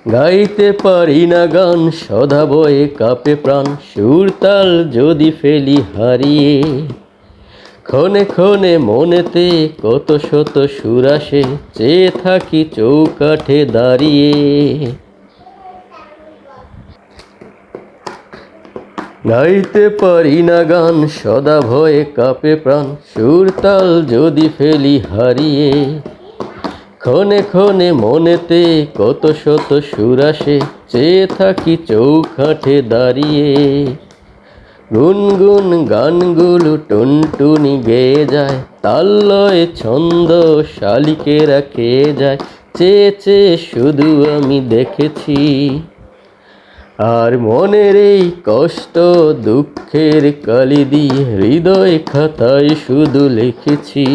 গাইতে পারি না গান, সদা বয়ে কাঁপে প্রাণ, সুর তাল যদি ফেলি হারিয়ে। ক্ষণে ক্ষণে মনেতে কত শত সুর আসে, চেয়ে থাকি চৌকাঠে দাঁড়িয়ে। গাইতে পারি না গান, সদা ভয়ে কাঁপে প্রাণ, সুর তাল যদি ফেলি হারিয়ে। ক্ষণে ক্ষণে মনেতে কত শত সুর আসে, চেয়ে থাকি চৌকাঠে দাঁড়িয়ে। গুনগুন গানগুলো টুনটুনি গেয়ে যায়, তাল লয়ে ছন্দ শালিকেরা খেয়ে যায়, চেয়ে চেয়ে শুধু আমি দেখেছি। আর মনের এই কষ্ট দুঃখের কালি দিয়ে হৃদয় খাতায় শুধু লিখেছি।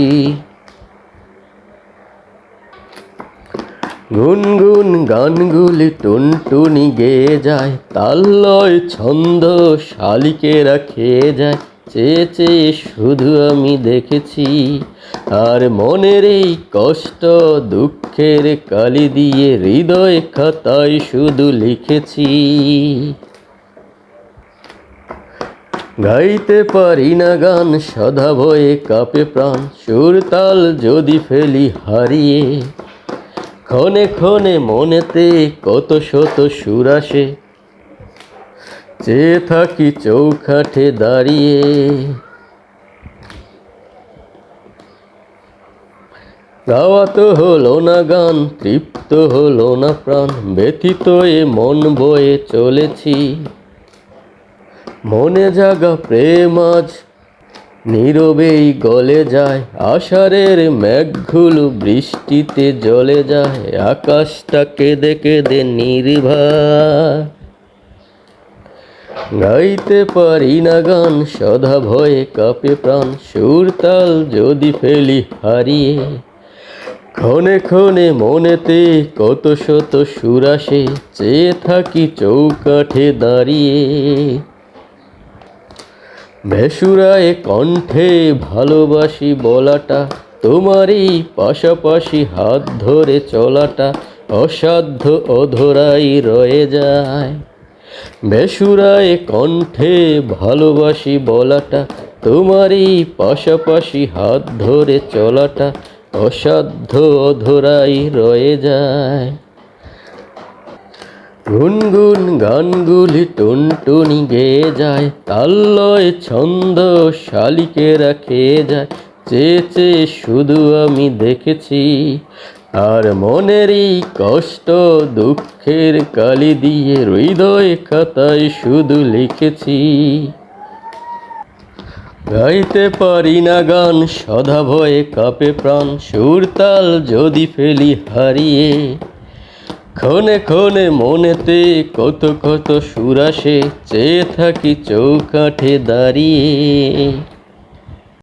গুনগুন গানগুলি টুনটুনি গেয়ে যায়, তাল লয় ছন্দ শালিকেরা খেয়ে যায়, চেয়ে চেয়ে শুধু আমি দেখেছি। আর মনের এই কষ্ট দুঃখের কালি দিয়ে হৃদয় খাতায় শুধু লিখেছি। গাইতে পারি না গান, সদা ভয়ে কাঁপে প্রাণ, সুর তাল যদি ফেলি হারিয়ে। ক্ষণে ক্ষণে মনেতে কত শত সুর আসে, চেয়ে থাকি চৌকাঠে দাঁড়িয়ে। গাওয়া তো হলো না গান, তৃপ্ত হলো না প্রাণ, ব্যথিত এ মন বয়ে চলেছি। মনে জাগা প্রেম আজ নীরবেই গলে যায়, আষাঢ়ের মেঘগুলো বৃষ্টিতে জ্বলে যায়, আকাশটা কেঁদে কেঁদে নির্বাক। গাইতে পারি না গান, সদা ভয়ে কাঁপে প্রাণ, সুর তাল যদি ফেলি হারিয়ে। ক্ষণে ক্ষণে মনেতে কত শত সুর আসে, চেয়ে থাকি চৌকাঠে দাঁড়িয়ে। বেসুরায় কণ্ঠে ভালোবাসি বলাটা, তোমারই পাশাপাশি হাত ধরে চলাটা, অসাধ্য অধরাই রয়ে যায়। বেসুরায় কণ্ঠে ভালোবাসি বলাটা, তোমারই পাশাপাশি হাত ধরে চলাটা, অসাধ্য অধরাই রয়ে যায়। গুনগুন গানগুলি টুনটুনি গেয়ে যায়, তাল লয় ছন্দ শালিকেরা খেয়ে যায়, চেয়ে চেয়ে শুধু আমি দেখেছি। আর মনের এই কষ্ট দুঃখের কালি দিয়ে হৃদয় খাতায় শুধু লিখেছি। গাইতে পারি না গান, সদা ভয়ে কাঁপে প্রাণ, সুর তাল যদি ফেলি হারিয়ে। ক্ষণে ক্ষণে মনেতে কত কত সুর আসে, চেয়ে থাকি চৌকাঠে দাঁড়িয়ে।